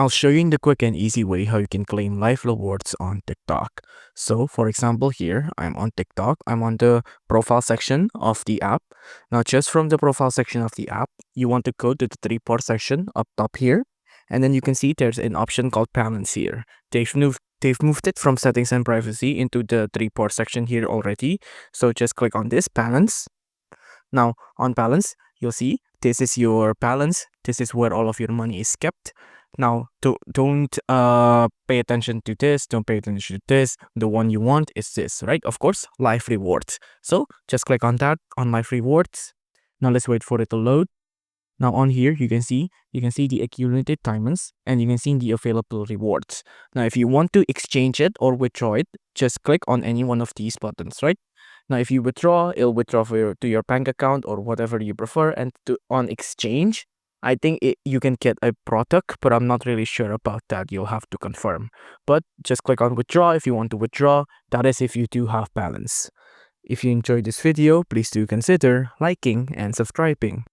I'll show you in the quick and easy way how you can claim live rewards on TikTok. So for example, here I'm on TikTok. I'm on the profile section of the app. Now just from the profile section of the app, you want to go to the three-part section up top here. And then you can see there's an option called balance here. They've moved it from settings and privacy into the three-part section here already. So just click on this balance. Now on balance, you'll see this is your balance. This is where all of your money is kept. Now don't pay attention to this. Don't pay attention to this. The one you want is this, right? Of course, live rewards. So just click on that on live rewards. Now let's wait for it to load. Now on here you can see the accumulated diamonds and you can see the available rewards. Now if you want to exchange it or withdraw it, just click on any one of these buttons, right? Now if you withdraw, it'll withdraw to your bank account or whatever you prefer. And on exchange, I think you can get a product, but I'm not really sure about that. You'll have to confirm. But just click on withdraw if you want to withdraw. That is if you do have balance. If you enjoyed this video, please do consider liking and subscribing.